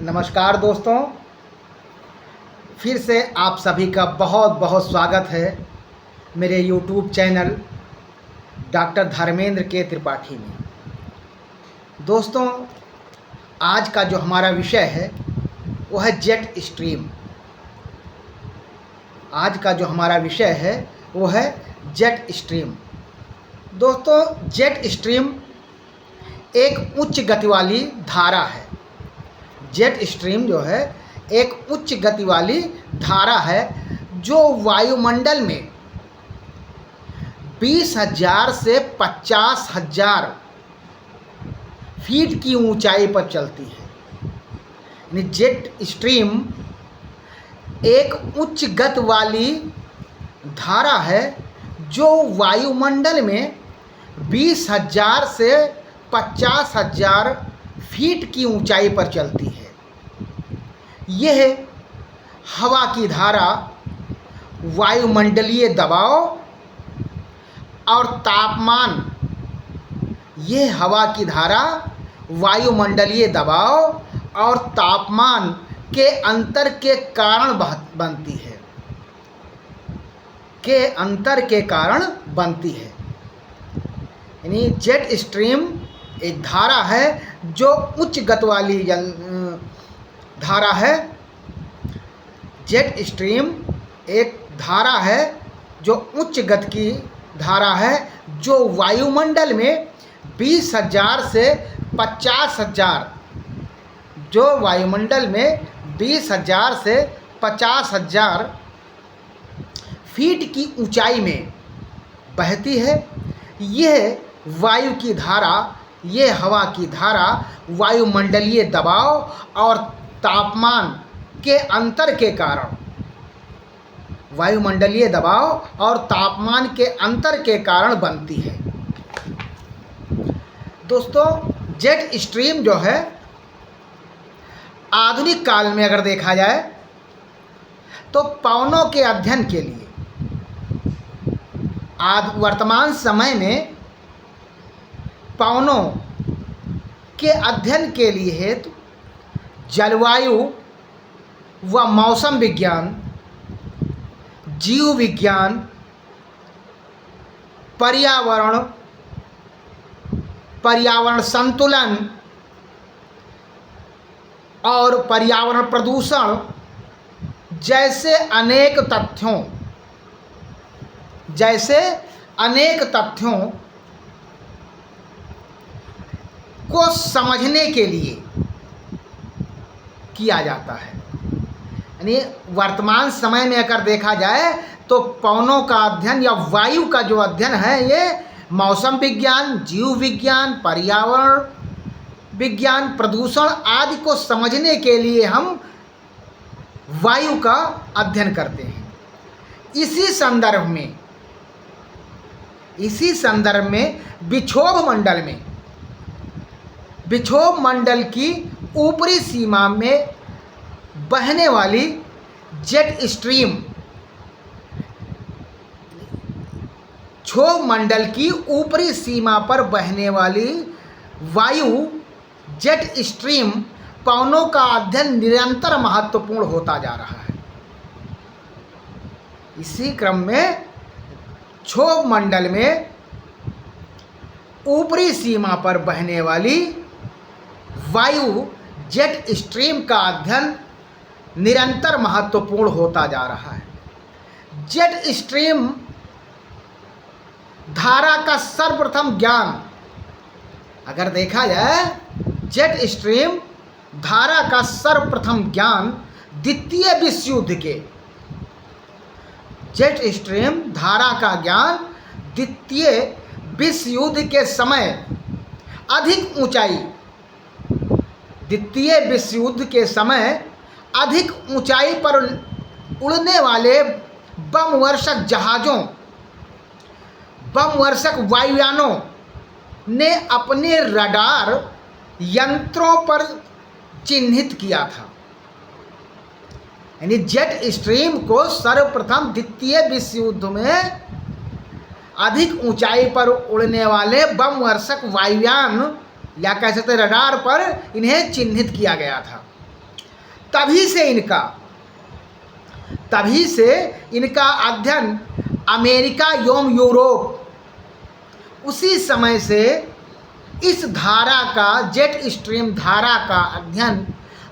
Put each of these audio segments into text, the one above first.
नमस्कार दोस्तों, फिर से आप सभी का बहुत बहुत स्वागत है मेरे YouTube चैनल डॉक्टर धर्मेंद्र के त्रिपाठी में। दोस्तों, आज का जो हमारा विषय है वो है जेट स्ट्रीम। आज का जो हमारा विषय है वो है जेट स्ट्रीम। दोस्तों, जेट स्ट्रीम एक उच्च गति वाली धारा है। जेट स्ट्रीम जो है एक उच्च गति वाली धारा है जो वायुमंडल में 20,000 से 50,000 फीट की ऊंचाई पर चलती है। जेट स्ट्रीम एक उच्च गति वाली धारा है जो वायुमंडल में 20,000 से 50,000 फीट की ऊंचाई पर चलती है। यह हवा की धारा वायुमंडलीय दबाव और तापमान यह हवा की धारा वायुमंडलीय दबाव और तापमान के अंतर के कारण बनती है यानी जेट स्ट्रीम एक धारा है जो उच्च गति वाली धारा है। जेट स्ट्रीम एक धारा है जो उच्च गति की धारा है जो वायुमंडल में 20,000 से 50,000 से 50,000 फीट की ऊंचाई में बहती है। यह वायु की धारा, यह हवा की धारा वायुमंडलीय दबाव और तापमान के अंतर के कारण बनती है। दोस्तों, जेट स्ट्रीम जो है आधुनिक काल में अगर देखा जाए तो पवनों के अध्ययन के लिए वर्तमान समय में पवनों के अध्ययन के लिए हेतु जलवायु व मौसम विज्ञान, जीव विज्ञान, पर्यावरण संतुलन और पर्यावरण प्रदूषण जैसे अनेक तथ्यों को समझने के लिए किया जाता है। यानी वर्तमान समय में अगर देखा जाए तो पवनों का अध्ययन या वायु का जो अध्ययन है ये मौसम विज्ञान, जीव विज्ञान, पर्यावरण विज्ञान, प्रदूषण आदि को समझने के लिए हम वायु का अध्ययन करते हैं। इसी संदर्भ में विक्षोभ मंडल की ऊपरी सीमा में बहने वाली जेट स्ट्रीम, क्षोभ मंडल की ऊपरी सीमा पर बहने वाली वायु जेट स्ट्रीम पवनों का अध्ययन निरंतर महत्वपूर्ण होता जा रहा है। इसी क्रम में क्षोभ मंडल में ऊपरी सीमा पर बहने वाली वायु जेट स्ट्रीम का अध्ययन निरंतर महत्वपूर्ण होता जा रहा है। जेट स्ट्रीम धारा का सर्वप्रथम ज्ञान अगर देखा जाए, जेट स्ट्रीम धारा का सर्वप्रथम ज्ञान द्वितीय विश्व युद्ध के समय अधिक ऊंचाई पर उड़ने वाले बमवर्षक वायुयानों ने अपने रडार यंत्रों पर चिन्हित किया था। यानी जेट स्ट्रीम को सर्वप्रथम द्वितीय विश्व युद्ध में अधिक ऊंचाई पर उड़ने वाले बमवर्षक वायुयान या कह सकते रडार पर इन्हें चिन्हित किया गया था तभी से इनका अध्ययन अमेरिका एवं यूरोप उसी समय से इस धारा का जेट स्ट्रीम धारा का अध्ययन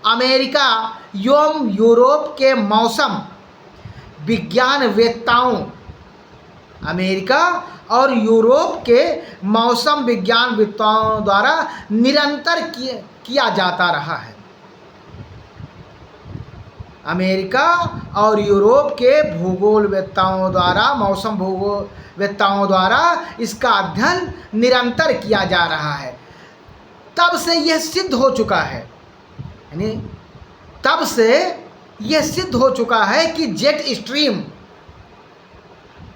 अमेरिका एवं यूरोप के मौसम विज्ञानवेत्ताओं अमेरिका और यूरोप के मौसम विज्ञानवेत्ताओं द्वारा निरंतर किया जाता रहा है। अमेरिका और यूरोप के भूगोलवेत्ताओं द्वारा मौसम भूगोलवेत्ताओं द्वारा इसका अध्ययन निरंतर किया जा रहा है। तब से यह सिद्ध हो चुका है, यानी तब से यह सिद्ध हो चुका है कि जेट स्ट्रीम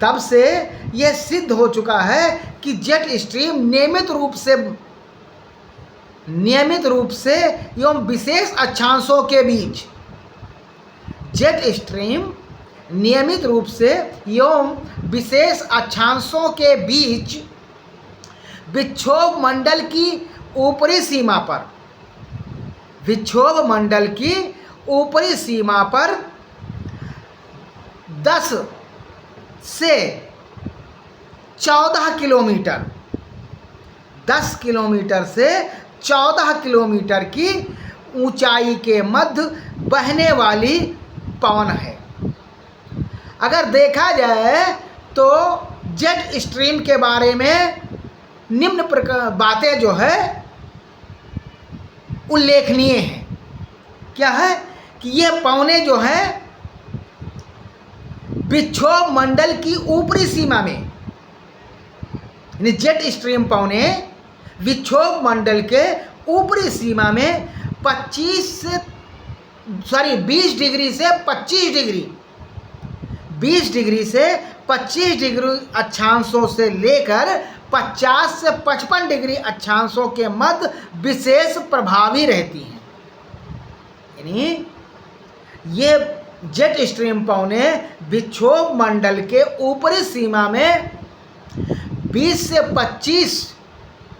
तब से यह सिद्ध हो चुका है कि जेट स्ट्रीम नियमित रूप से एवं विशेष अक्षांशों के बीच जेट स्ट्रीम नियमित रूप से एवं विशेष अक्षांशों के बीच विक्षोभ मंडल की ऊपरी सीमा पर 10 से 14 किलोमीटर 10 किलोमीटर से 14 किलोमीटर की ऊंचाई के मध्य बहने वाली पवन है। अगर देखा जाए तो जेट स्ट्रीम के बारे में निम्न प्रकार बातें जो है उल्लेखनीय है। क्या है कि ये पवनें जो है विक्षोभ मंडल की ऊपरी सीमा में, यानी जेट स्ट्रीम पवनें विक्षोभ मंडल के ऊपरी सीमा में 20 डिग्री से 25 डिग्री अक्षांशों से लेकर 50 से 55 डिग्री अक्षांशों के मध्य विशेष प्रभावी रहती हैं। यानी ये जेट स्ट्रीम पवनें विक्षोभ मंडल के ऊपरी सीमा में 20 से 25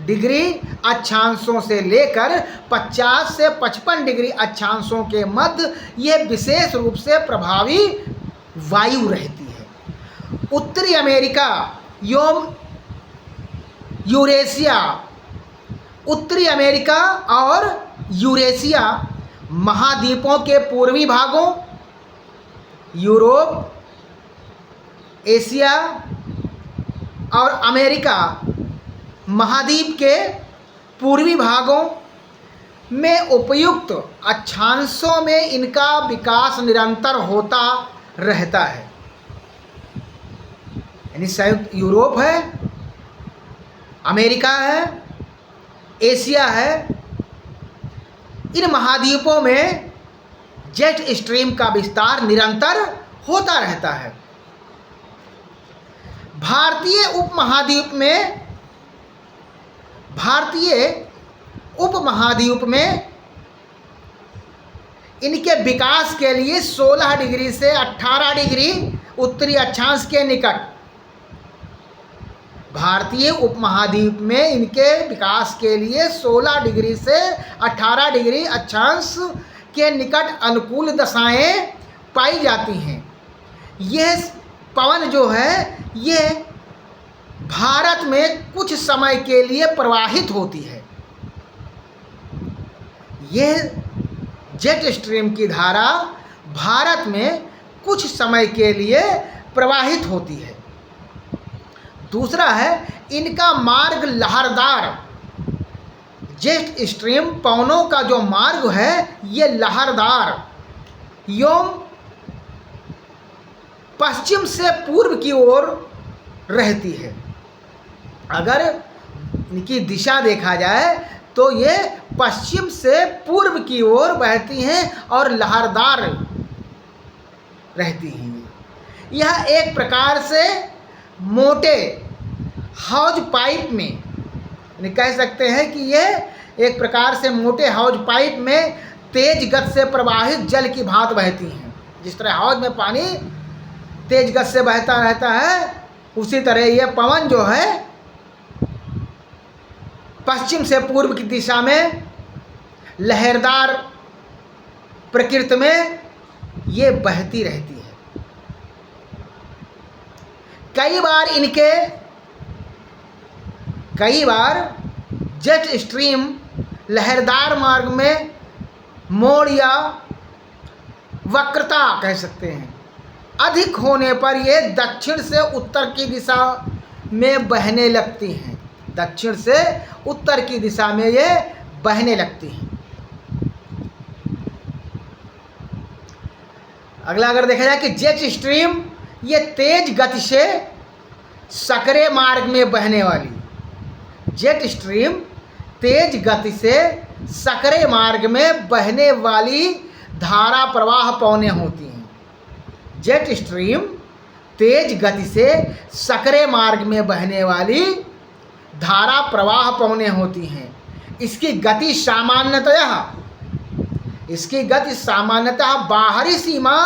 डिग्री अक्षांशों से लेकर 50 से 55 डिग्री अक्षांशों के मध्य ये विशेष रूप से प्रभावी वायु रहती है। उत्तरी अमेरिका एवं यूरेशिया उत्तरी अमेरिका और यूरेशिया महाद्वीपों के पूर्वी भागों, यूरोप, एशिया और अमेरिका महाद्वीप के पूर्वी भागों में उपयुक्त अक्षांशों में इनका विकास निरंतर होता रहता है। यानी संयुक्त यूरोप है, अमेरिका है, एशिया है, इन महाद्वीपों में जेट स्ट्रीम का विस्तार निरंतर होता रहता है। भारतीय उपमहाद्वीप में इनके विकास के लिए 16 डिग्री से 18 डिग्री उत्तरी अक्षांश के निकट, भारतीय उपमहाद्वीप में इनके विकास के लिए 16 डिग्री से 18 डिग्री अक्षांश के निकट अनुकूल दशाएं पाई जाती हैं। यह पवन जो है ये भारत में कुछ समय के लिए प्रवाहित होती है। यह जेट स्ट्रीम की धारा भारत में कुछ समय के लिए प्रवाहित होती है। दूसरा है इनका मार्ग लहरदार, जेट स्ट्रीम पवनों का जो मार्ग है ये लहरदार एवं पश्चिम से पूर्व की ओर रहती है। अगर इनकी दिशा देखा जाए तो ये पश्चिम से पूर्व की ओर बहती हैं और लहरदार रहती हैं। यह एक प्रकार से मोटे हौज पाइप में, कह सकते हैं कि यह एक प्रकार से मोटे हौज पाइप में तेज गति से प्रवाहित जल की भांति बहती हैं। जिस तरह हौज में पानी तेज गति से बहता रहता है, उसी तरह ये पवन जो है पश्चिम से पूर्व की दिशा में लहरदार प्रकृति में ये बहती रहती है। कई बार जेट स्ट्रीम लहरदार मार्ग में मोड़ या वक्रता कह सकते हैं अधिक होने पर ये दक्षिण से उत्तर की दिशा में बहने लगती हैं। दक्षिण से उत्तर की दिशा में ये बहने लगती हैं। अगला अगर देखा जाए कि जेट स्ट्रीम ये तेज गति से सकरे मार्ग में बहने वाली, जेट स्ट्रीम तेज गति से सकरे मार्ग में बहने वाली धारा प्रवाह पौने होती हैं। जेट स्ट्रीम तेज गति से सकरे मार्ग में बहने वाली धारा प्रवाह पौने होती हैं। इसकी गति सामान्यतः बाहरी सीमा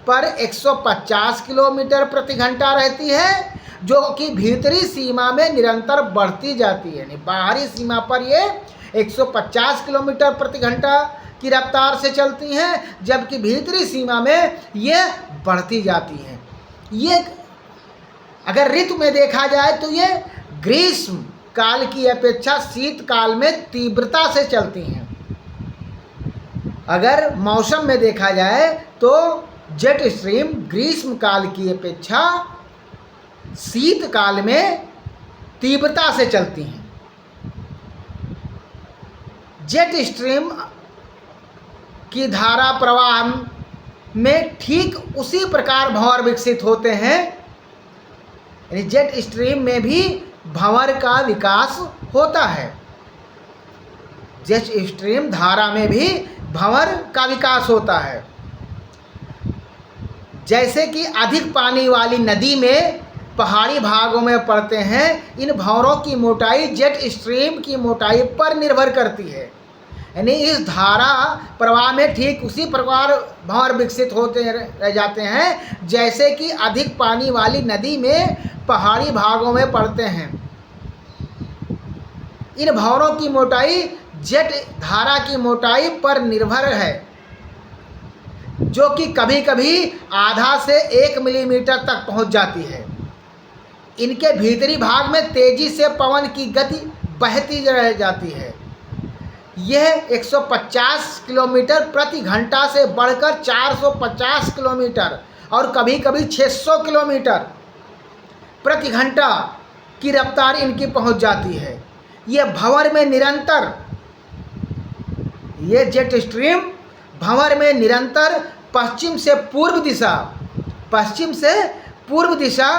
पर 150 किलोमीटर प्रति घंटा रहती है, जो कि भीतरी सीमा में निरंतर बढ़ती जाती है। यानी बाहरी सीमा पर ये 150 किलोमीटर प्रति घंटा की रफ्तार से चलती हैं, जबकि भीतरी सीमा में ये बढ़ती जाती हैं। ये अगर ऋतु में देखा जाए तो ये ग्रीष्म काल की अपेक्षा शीतकाल में तीव्रता से चलती हैं। अगर मौसम में देखा जाए तो जेट स्ट्रीम ग्रीष्म काल की अपेक्षा शीतकाल में तीव्रता से चलती हैं। जेट स्ट्रीम की धारा प्रवाह में ठीक उसी प्रकार भंवर विकसित होते हैं। यानी जेट स्ट्रीम में भी भंवर का विकास होता है। जेट स्ट्रीम धारा में भी भंवर का विकास होता है। जैसे कि अधिक पानी वाली नदी में पहाड़ी भागों में पड़ते हैं, इन भंवरों की मोटाई जेट स्ट्रीम की मोटाई पर निर्भर करती है। यानी इस धारा प्रवाह में ठीक उसी प्रकार भंवर विकसित होते रह जाते हैं जैसे कि अधिक पानी वाली नदी में पहाड़ी भागों में पड़ते हैं। इन भंवरों की मोटाई जेट धारा की मोटाई पर निर्भर है, जो कि कभी कभी आधा से 1 मिलीमीटर तक पहुंच जाती है। इनके भीतरी भाग में तेजी से पवन की गति बहती रह जाती है। यह 150 किलोमीटर प्रति घंटा से बढ़कर 450 किलोमीटर और कभी कभी 600 किलोमीटर प्रति घंटा की रफ्तार इनकी पहुंच जाती है। ये भंवर में निरंतर, ये जेट स्ट्रीम भंवर में निरंतर पश्चिम से पूर्व दिशा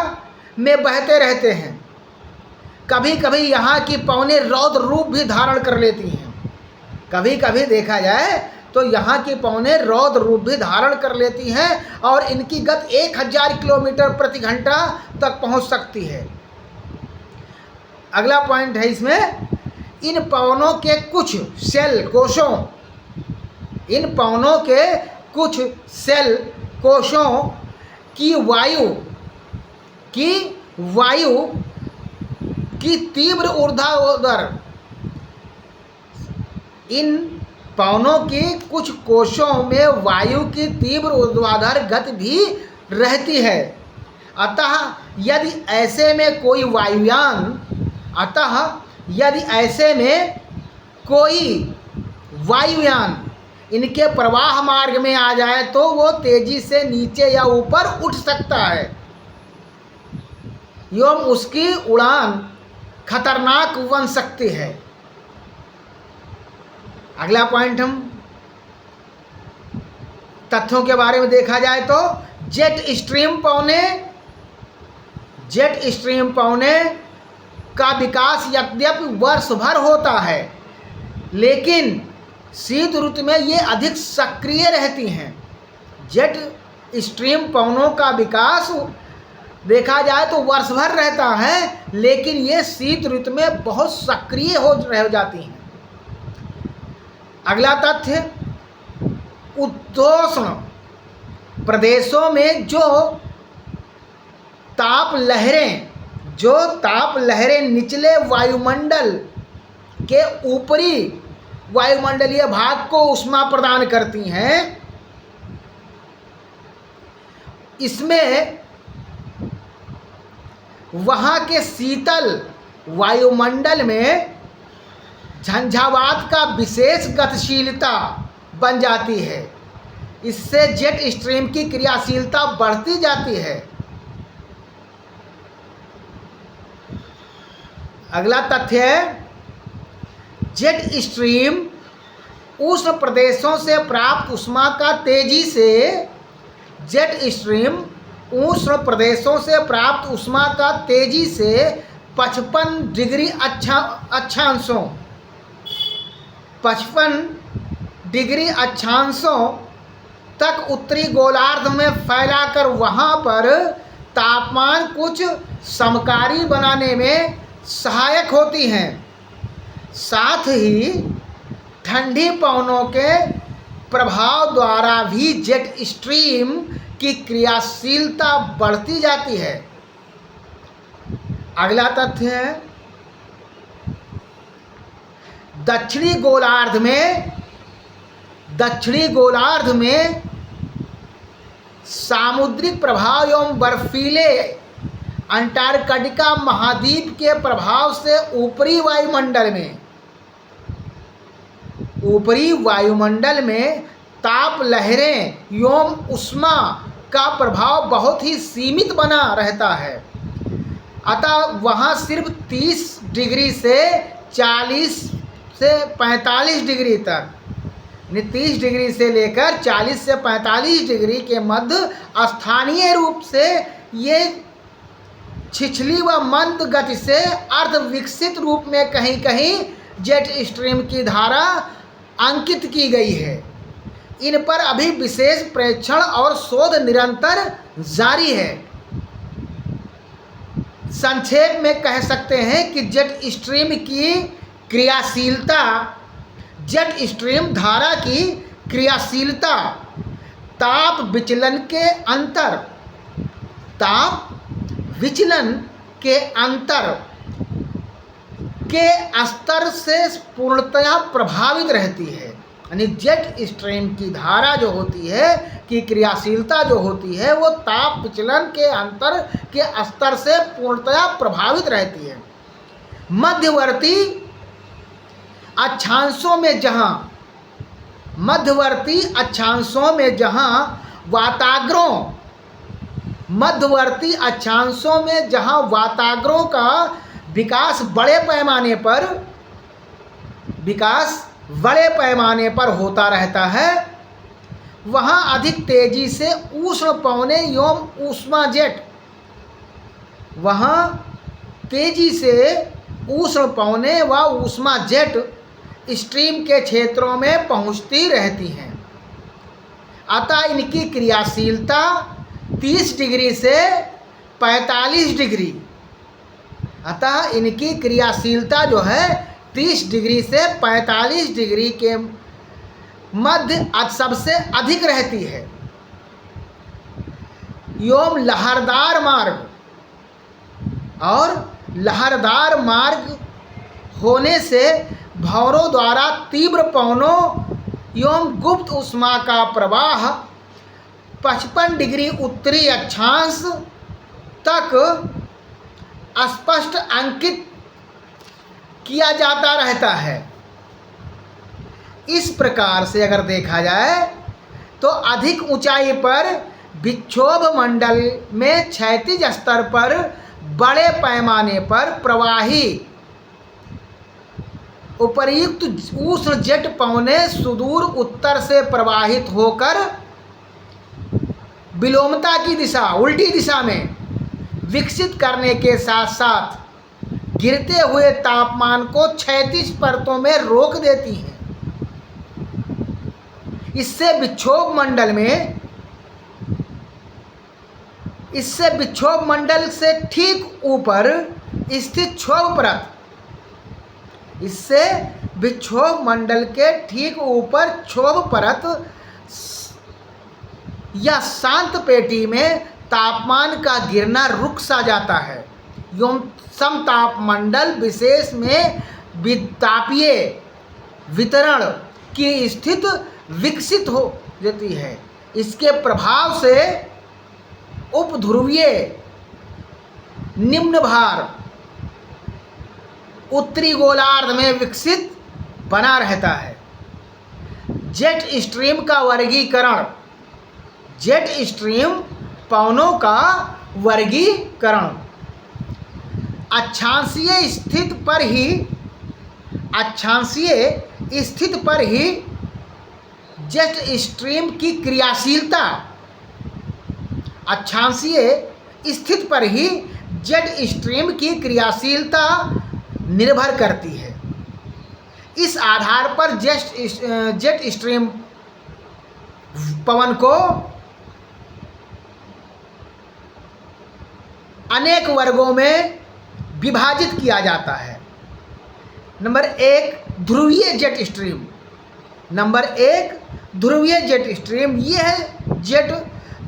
में बहते रहते हैं। कभी कभी यहाँ की पवनें रौद्र रूप भी धारण कर लेती हैं। कभी कभी देखा जाए तो यहाँ की पवनें रौद्र रूप भी धारण कर लेती हैं और इनकी गति 1000 किलोमीटर प्रति घंटा तक पहुँच सकती है। अगला पॉइंट है इसमें, इन पवनों के कुछ सेल कोशों की वायु की तीव्र ऊर्ध्वाधर, इन पवनों के कुछ कोशों में वायु की तीव्र ऊर्ध्वाधर गति भी रहती है। अतः यदि ऐसे में कोई वायुयान इनके प्रवाह मार्ग में आ जाए तो वो तेजी से नीचे या ऊपर उठ सकता है एवं उसकी उड़ान खतरनाक बन सकती है। अगला पॉइंट, हम तथ्यों के बारे में देखा जाए तो जेट स्ट्रीम पौने का विकास यद्यपि वर्ष भर होता है, लेकिन शीत ऋतु में ये अधिक सक्रिय रहती हैं। जेट स्ट्रीम पवनों का विकास देखा जाए तो वर्ष भर रहता है, लेकिन ये शीत ऋतु में बहुत सक्रिय रह जाती हैं। अगला तथ्य, उष्ण प्रदेशों में जो ताप लहरें निचले वायुमंडल के ऊपरी वायुमंडलीय भाग को ऊष्मा प्रदान करती हैं, इसमें वहाँ के शीतल वायुमंडल में झंझावात का विशेष गतिशीलता बन जाती है। इससे जेट स्ट्रीम की क्रियाशीलता बढ़ती जाती है। अगला तथ्य है, जेट स्ट्रीम उष्ण प्रदेशों से प्राप्त ऊष्मा का तेजी से जेट स्ट्रीम उष्ण प्रदेशों से प्राप्त ऊष्मा का तेजी से 55 डिग्री अक्षांशों 55 डिग्री अक्षांशों तक उत्तरी गोलार्ध में फैलाकर वहां पर तापमान कुछ समकारी बनाने में सहायक होती हैं। साथ ही ठंडी पवनों के प्रभाव द्वारा भी जेट स्ट्रीम की क्रियाशीलता बढ़ती जाती है। अगला तथ्य है, दक्षिणी गोलार्ध में सामुद्रिक प्रभाव एवं बर्फीले अंटार्कटिका महाद्वीप के प्रभाव से ऊपरी वायुमंडल में ताप लहरें एवं ऊष्मा का प्रभाव बहुत ही सीमित बना रहता है। अतः वहाँ सिर्फ 30 डिग्री से 40 से 45 डिग्री तक, 30 डिग्री से लेकर 40 से 45 डिग्री के मध्य स्थानीय रूप से ये छिछली व मंद गति से अर्ध विकसित रूप में कहीं कहीं जेट स्ट्रीम की धारा अंकित की गई है। इन पर अभी विशेष प्रेक्षण और शोध निरंतर जारी है। संक्षेप में कह सकते हैं कि जेट स्ट्रीम की क्रियाशीलता, जेट स्ट्रीम धारा की क्रियाशीलता ताप विचलन के अंतर के स्तर से पूर्णतया प्रभावित रहती है। यानी जेट स्ट्रीम की धारा जो होती है कि क्रियाशीलता जो होती है वो ताप विचलन के अंतर के स्तर से पूर्णतया प्रभावित रहती है। मध्यवर्ती अक्षांशों में जहां वाताग्रों का विकास बड़े पैमाने पर होता रहता है, वहां अधिक तेजी से उष्ण पवने एवं ऊष्मा जेट स्ट्रीम के क्षेत्रों में पहुंचती रहती हैं। अतः इनकी क्रियाशीलता 30 डिग्री से 45 डिग्री, अतः इनकी क्रियाशीलता जो है 30 डिग्री से 45 डिग्री के मध्य सबसे अधिक रहती है। एवं लहरदार मार्ग होने से भंवरों द्वारा तीव्र पवनों एवं गुप्त ऊष्मा का प्रवाह 55 डिग्री उत्तरी अक्षांश तक स्पष्ट अंकित किया जाता रहता है। इस प्रकार से अगर देखा जाए तो अधिक ऊंचाई पर विक्षोभ मंडल में क्षैतिज स्तर पर बड़े पैमाने पर प्रवाही उपर्युक्त उष्ण जेट पवने सुदूर उत्तर से प्रवाहित होकर विलोमता की दिशा, उल्टी दिशा में विकसित करने के साथ साथ गिरते हुए तापमान को क्षैतिज परतों में रोक देती हैं। इससे विक्षोभ मंडल से ठीक ऊपर स्थित क्षोभ परत, इससे विक्षोभ मंडल के ठीक ऊपर क्षोभ परत या शांत पेटी में तापमान का गिरना रुक सा जाता है एवं समताप मंडल विशेष में तापीय वितरण की स्थिति विकसित हो जाती है। इसके प्रभाव से उपध्रुवीय निम्न भार उत्तरी गोलार्ध में विकसित बना रहता है। जेट स्ट्रीम का वर्गीकरण, जेट स्ट्रीम पवनों का वर्गीकरण अक्षांशीय स्थिति पर ही जेट स्ट्रीम की क्रियाशीलता, अक्षांशीय स्थिति पर ही जेट स्ट्रीम की क्रियाशीलता निर्भर करती है। इस आधार पर जेट स्ट्रीम पवन को अनेक वर्गों में विभाजित किया जाता है। नंबर 1 ध्रुवीय जेट स्ट्रीम। नंबर 1 ध्रुवीय जेट स्ट्रीम। यह जेट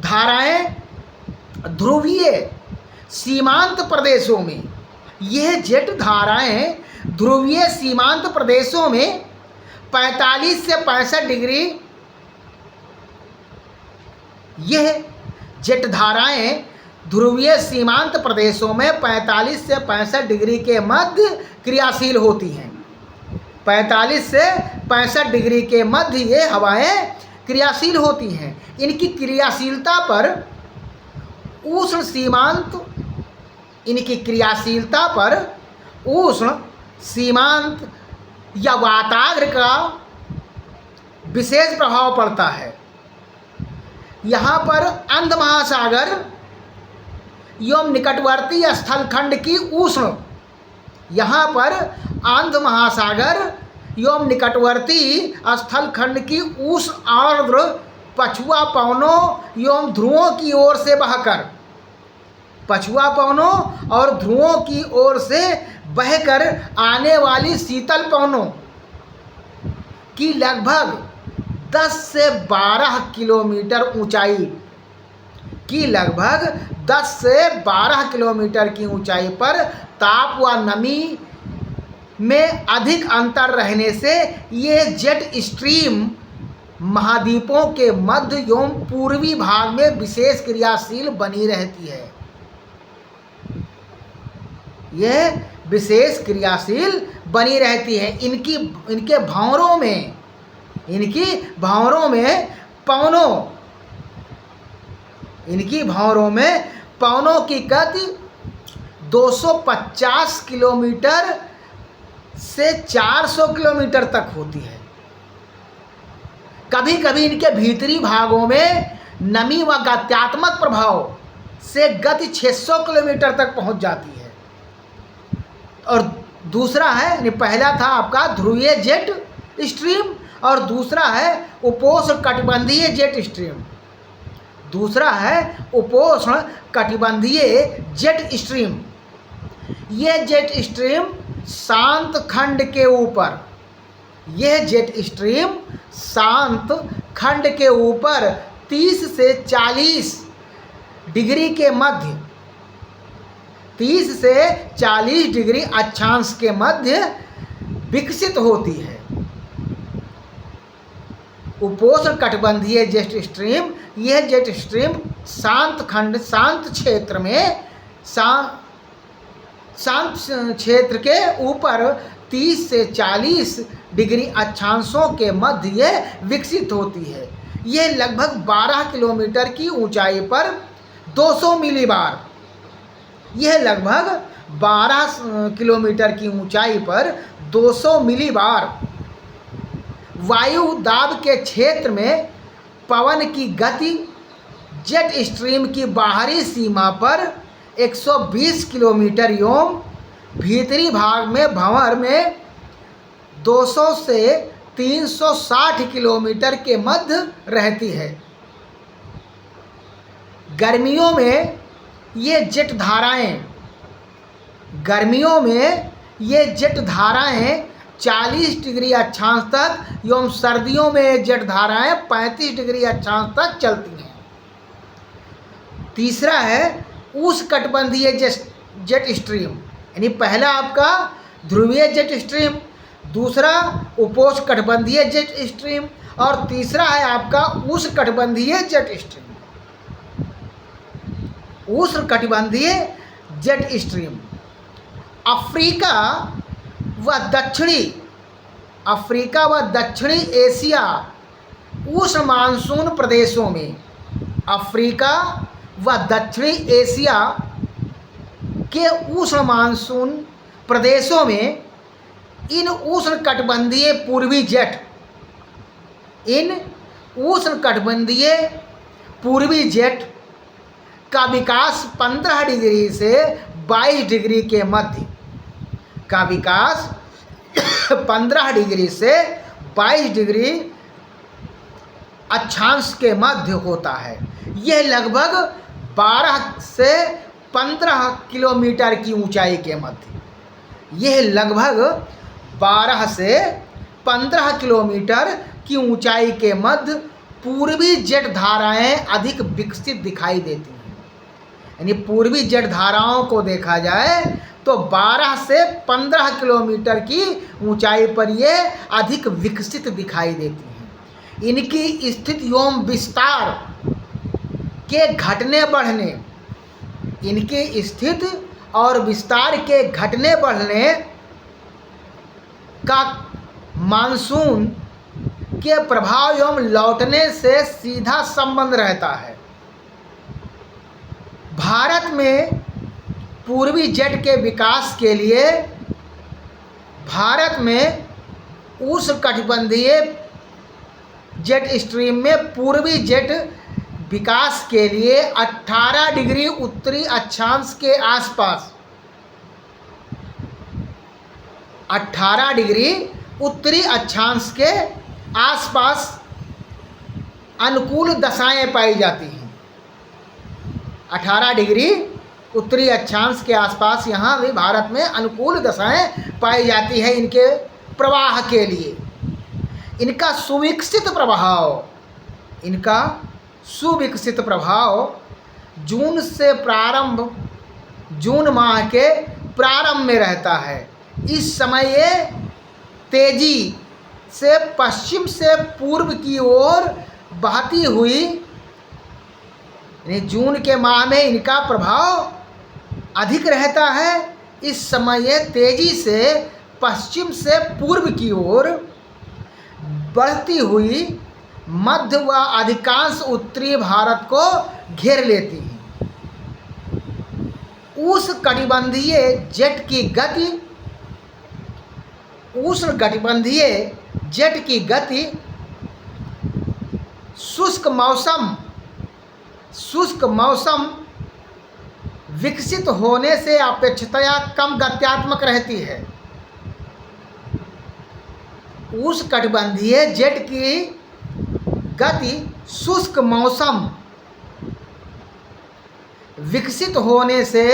धाराएं ध्रुवीय सीमांत प्रदेशों में, यह जेट धाराएं ध्रुवीय सीमांत प्रदेशों में 45 से 65 डिग्री, यह जेट धाराएं ध्रुवीय सीमांत प्रदेशों में 45 से 65 डिग्री के मध्य क्रियाशील होती हैं। 45 से 65 डिग्री के मध्य ये हवाएं क्रियाशील होती हैं। इनकी क्रियाशीलता पर उष्ण सीमांत, इनकी क्रियाशीलता पर उष्ण सीमांत या वाताग्र का विशेष प्रभाव पड़ता है। यहाँ पर अंध महासागर एवं निकटवर्ती स्थलखंड की उष्ण, यहाँ पर अंध महासागर एवं निकटवर्ती स्थलखंड की उष्ण आर्द्र पछुआ पवनों एवं ध्रुवों की ओर से बहकर, पछुआ पवनों और ध्रुवों की ओर से बहकर आने वाली शीतल पवनों की लगभग 10 से 12 किलोमीटर ऊंचाई की, लगभग 10 से 12 किलोमीटर की ऊंचाई पर ताप व नमी में अधिक अंतर रहने से ये जेट स्ट्रीम महाद्वीपों के मध्य एवं पूर्वी भाग में विशेष क्रियाशील बनी रहती है। यह विशेष क्रियाशील बनी रहती है। इनके भंवरों में, इनकी भंवरों में पवनों, इनकी भंवरों में पवनों की गति 250 किलोमीटर से 400 किलोमीटर तक होती है। कभी कभी इनके भीतरी भागों में नमी व गत्यात्मक प्रभाव से गति 600 किलोमीटर तक पहुंच जाती है। और दूसरा है, पहला था आपका ध्रुवीय जेट स्ट्रीम और दूसरा है उपोष्ण कटिबंधीय जेट स्ट्रीम। दूसरा है उपोष्ण कटिबंधीय जेट स्ट्रीम। यह जेट स्ट्रीम शांत खंड के ऊपर, यह जेट स्ट्रीम शांत खंड के ऊपर 30 से 40 डिग्री के मध्य, 30 से 40 डिग्री अक्षांश के मध्य विकसित होती है। उपोष्ण कटिबंधीय जेट स्ट्रीम, यह जेट स्ट्रीम शांत खंड, शांत क्षेत्र में, शांत क्षेत्र के ऊपर 30 से 40 डिग्री अक्षांशों के मध्य यह विकसित होती है। यह लगभग 12 किलोमीटर की ऊंचाई पर 200 मिलीबार, यह लगभग 12 किलोमीटर की ऊंचाई पर 200 मिलीबार वायु दाब के क्षेत्र में पवन की गति जेट स्ट्रीम की बाहरी सीमा पर 120 किलोमीटर एवं भीतरी भाग में भंवर में 200 से 360 किलोमीटर के मध्य रहती है। गर्मियों में ये जेट धाराएं, गर्मियों में ये जेट धाराएं 40 डिग्री अक्षांश तक एवं सर्दियों में जेट धाराएं 35 डिग्री अक्षांश तक चलती हैं। तीसरा है उष्णकटिबंधीय जेट स्ट्रीम, यानी पहला आपका ध्रुवीय जेट स्ट्रीम, दूसरा उपोष्णकटिबंधीय जेट स्ट्रीम और तीसरा है आपका उष्णकटिबंधीय जेट स्ट्रीम। उष्णकटिबंधीय जेट स्ट्रीम अफ्रीका व दक्षिणी एशिया उष्ण मानसून प्रदेशों में, अफ्रीका व दक्षिणी एशिया के उष्ण मानसून प्रदेशों में इन उष्णकटिबंधीय पूर्वी जेट का विकास 15 डिग्री से 22 डिग्री के मध्य 15 डिग्री से 22 डिग्री अक्षांश के मध्य होता है। यह लगभग 12 से 15 किलोमीटर की ऊंचाई के मध्य, यह लगभग 12 से 15 किलोमीटर की ऊंचाई के मध्य पूर्वी जेट धाराएं अधिक विकसित दिखाई देती हैं। यानी पूर्वी जेट धाराओं को देखा जाए तो 12 से 15 किलोमीटर की ऊंचाई पर ये अधिक विकसित दिखाई देती हैं। इनकी स्थिति एवं विस्तार के घटने बढ़ने, इनकी स्थिति और विस्तार के घटने बढ़ने का मानसून के प्रभाव एवं लौटने से सीधा संबंध रहता है। भारत में पूर्वी जेट के विकास के लिए भारत में उष्णकटिबंधीय जेट स्ट्रीम में पूर्वी जेट विकास के लिए 18 डिग्री उत्तरी अक्षांश के आसपास 18 डिग्री उत्तरी अक्षांश के आसपास अनुकूल दशाएं पाई जाती हैं। 18 डिग्री उत्तरी अक्षांश के आसपास यहाँ भी भारत में अनुकूल दशाएं पाई जाती है इनके प्रवाह के लिए। इनका सुविकसित प्रभाव जून माह के प्रारंभ में रहता है। इस समय ये तेजी से पश्चिम से पूर्व की ओर बहती हुई, जून के माह में इनका प्रभाव अधिक रहता है। इस समय ये तेजी से पश्चिम से पूर्व की ओर बढ़ती हुई मध्य व अधिकांश उत्तरी भारत को घेर लेती है। उष्णकटिबंधीय जेट की गति शुष्क मौसम विकसित होने से अपेक्षाकृत कम गत्यात्मक रहती है। उष्णकटिबंधीय जेट की गति शुष्क मौसम विकसित होने से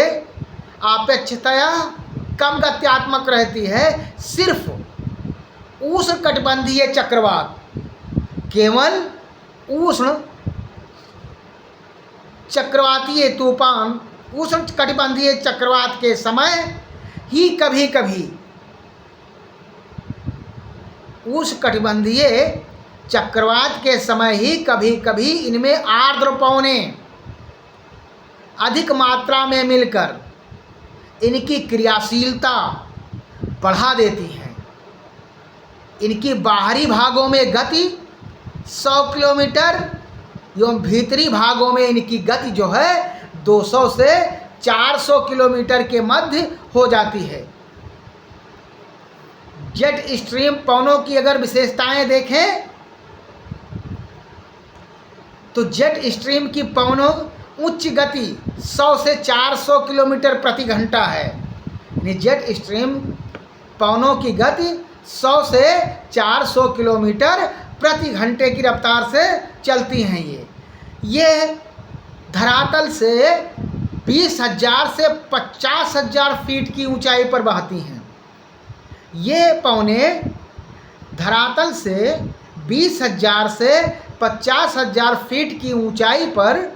अपेक्षाकृत कम गत्यात्मक रहती है। सिर्फ उष्णकटिबंधीय चक्रवात, केवल उष्ण चक्रवातीय तूफान, उष्णकटिबंधीय चक्रवात के समय ही कभी कभी उष्णकटिबंधीय चक्रवात के समय ही कभी कभी इनमें आर्द्र पवनें अधिक मात्रा में मिलकर इनकी क्रियाशीलता बढ़ा देती हैं। इनकी बाहरी भागों में गति 100 किलोमीटर एवं भीतरी भागों में इनकी गति जो है 200 से 400 किलोमीटर के मध्य हो जाती है। जेट स्ट्रीम पवनों की अगर विशेषताएं देखें तो जेट स्ट्रीम की पवनों उच्च गति 100 से 400 किलोमीटर प्रति घंटा है। जेट स्ट्रीम पवनों की गति 100 से 400 किलोमीटर प्रति घंटे की रफ्तार से चलती हैं। ये धरातल से 20,000 से 50,000 फीट की ऊंचाई पर बहती हैं। ये पवनें धरातल से 20,000 से 50,000 फीट की ऊंचाई पर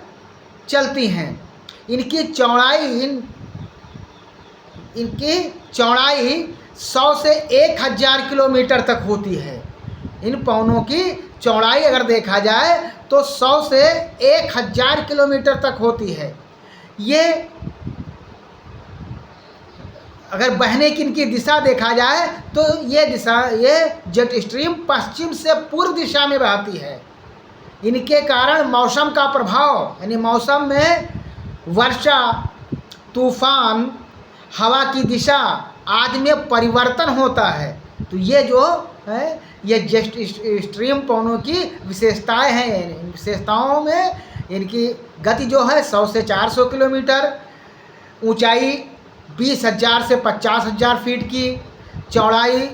चलती हैं। इनकी चौड़ाई 100 से 1,000 किलोमीटर तक होती है। इन पवनों की चौड़ाई अगर देखा जाए तो 100 से 1,000 किलोमीटर तक होती है। ये अगर बहने की इनकी दिशा देखा जाए तो ये जेट स्ट्रीम पश्चिम से पूर्व दिशा में बहती है। इनके कारण मौसम का प्रभाव, यानी मौसम में वर्षा, तूफान, हवा की दिशा आदि में परिवर्तन होता है। तो ये जो है ये जेट स्ट्रीम पवनों की विशेषताएं हैं। इन विशेषताओं में इनकी गति जो है 100 से 400 किलोमीटर, ऊंचाई 20,000 से 50,000 फीट की, चौड़ाई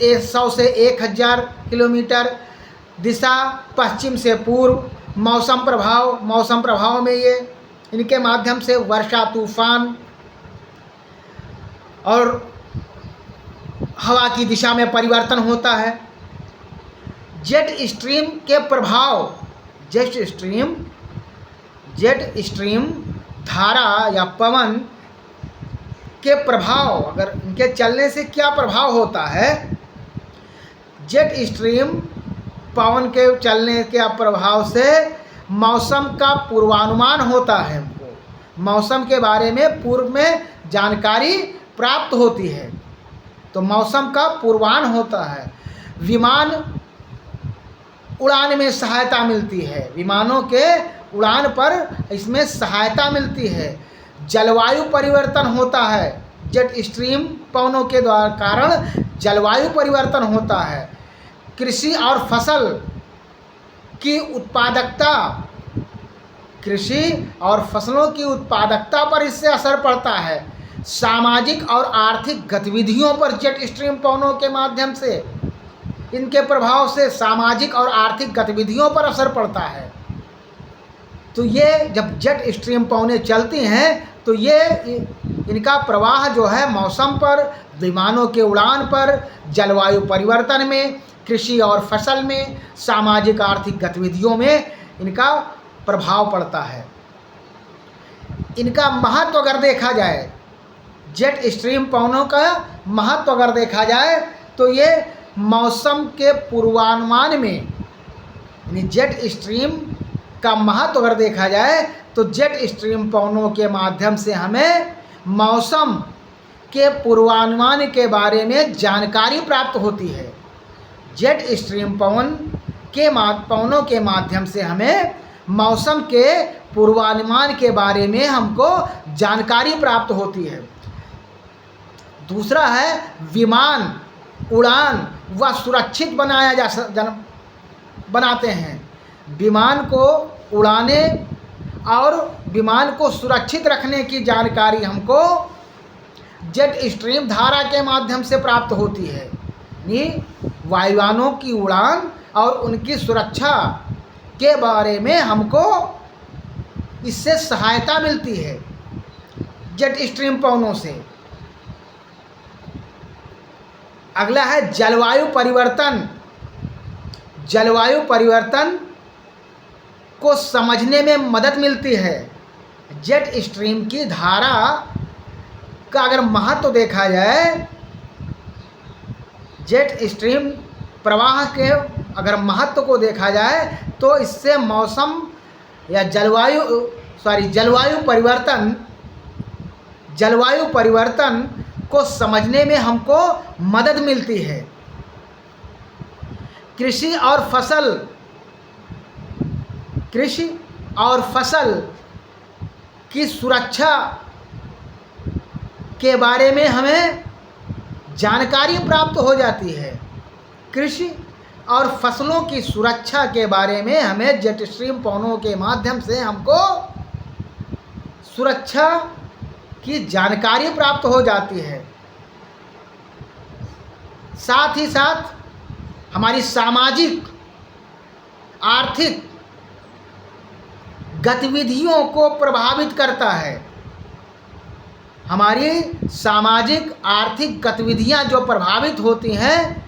100 से 1,000 किलोमीटर, दिशा पश्चिम से पूर्व, मौसम प्रभाव में ये इनके माध्यम से वर्षा, तूफान और हवा की दिशा में परिवर्तन होता है। जेट स्ट्रीम धारा या पवन के प्रभाव, अगर इनके चलने से क्या प्रभाव होता है, जेट स्ट्रीम पवन के चलने के प्रभाव से मौसम का पूर्वानुमान होता है। हमको मौसम के बारे में पूर्व में जानकारी प्राप्त होती है, तो मौसम का पूर्वानुमान होता है। विमान उड़ान में सहायता मिलती है, विमानों के उड़ान पर इसमें सहायता मिलती है। जलवायु परिवर्तन होता है, जेट स्ट्रीम पवनों के द्वारा कारण जलवायु परिवर्तन होता है। कृषि और फसल की उत्पादकता, कृषि और फसलों की उत्पादकता पर इससे असर पड़ता है। सामाजिक और आर्थिक गतिविधियों पर जेट स्ट्रीम पवनों के माध्यम से, इनके प्रभाव से सामाजिक और आर्थिक गतिविधियों पर असर पड़ता है। तो ये जब जेट स्ट्रीम पवनें चलती हैं तो ये इनका प्रवाह जो है मौसम पर, विमानों के उड़ान पर, जलवायु परिवर्तन में, कृषि और फसल में, सामाजिक आर्थिक गतिविधियों में इनका प्रभाव पड़ता है। इनका महत्व अगर देखा जाए, जेट स्ट्रीम पवनों का महत्व अगर देखा जाए तो ये मौसम के पूर्वानुमान में, यानी जेट स्ट्रीम का महत्व अगर देखा जाए तो जेट स्ट्रीम पवनों के माध्यम से हमें मौसम के पूर्वानुमान के बारे में जानकारी प्राप्त होती है। जेट स्ट्रीम पवनों के माध्यम से हमें मौसम के पूर्वानुमान के बारे में हमको जानकारी प्राप्त होती है। दूसरा है विमान उड़ान व सुरक्षित बनाते हैं। विमान को उड़ाने और विमान को सुरक्षित रखने की जानकारी हमको जेट स्ट्रीम धारा के माध्यम से प्राप्त होती है। यानी वायुयानों की उड़ान और उनकी सुरक्षा के बारे में हमको इससे सहायता मिलती है, जेट स्ट्रीम पवनों से। अगला है जलवायु परिवर्तन। जलवायु परिवर्तन को समझने में मदद मिलती है। जेट स्ट्रीम की धारा का अगर महत्व देखा जाए, जेट स्ट्रीम प्रवाह के अगर महत्व को देखा जाए तो इससे मौसम या जलवायु परिवर्तन को समझने में हमको मदद मिलती है। कृषि और फसल की सुरक्षा के बारे में हमें जानकारी प्राप्त हो जाती है। कृषि और फसलों की सुरक्षा के बारे में हमें जेट स्ट्रीम पवनों के माध्यम से हमको सुरक्षा की जानकारी प्राप्त हो जाती है। साथ ही साथ हमारी सामाजिक आर्थिक गतिविधियों को प्रभावित करता है। हमारी सामाजिक आर्थिक गतिविधियां जो प्रभावित होती हैं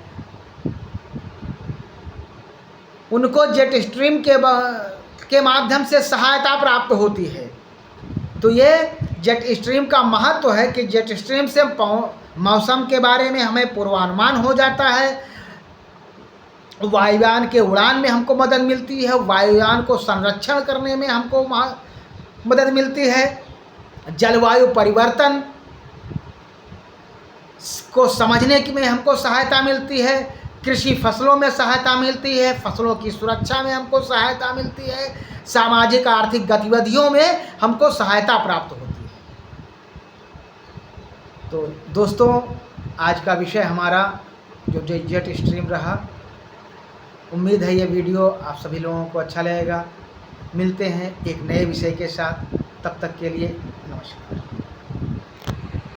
उनको जेट स्ट्रीम के माध्यम से सहायता प्राप्त होती है। तो ये जेट स्ट्रीम का महत्व है कि जेट स्ट्रीम से मौसम के बारे में हमें पूर्वानुमान हो जाता है। वायुयान के उड़ान में हमको मदद मिलती है, वायुयान को संरक्षण करने में हमको मदद मिलती है। जलवायु परिवर्तन को समझने की में हमको सहायता मिलती है, कृषि फसलों में सहायता मिलती है, फसलों की सुरक्षा में हमको सहायता मिलती है, सामाजिक आर्थिक गतिविधियों में हमको सहायता प्राप्त होती है। तो दोस्तों, आज का विषय हमारा जो जेट स्ट्रीम रहा, उम्मीद है ये वीडियो आप सभी लोगों को अच्छा लगेगा। मिलते हैं एक नए विषय के साथ, तब तक के लिए नमस्कार।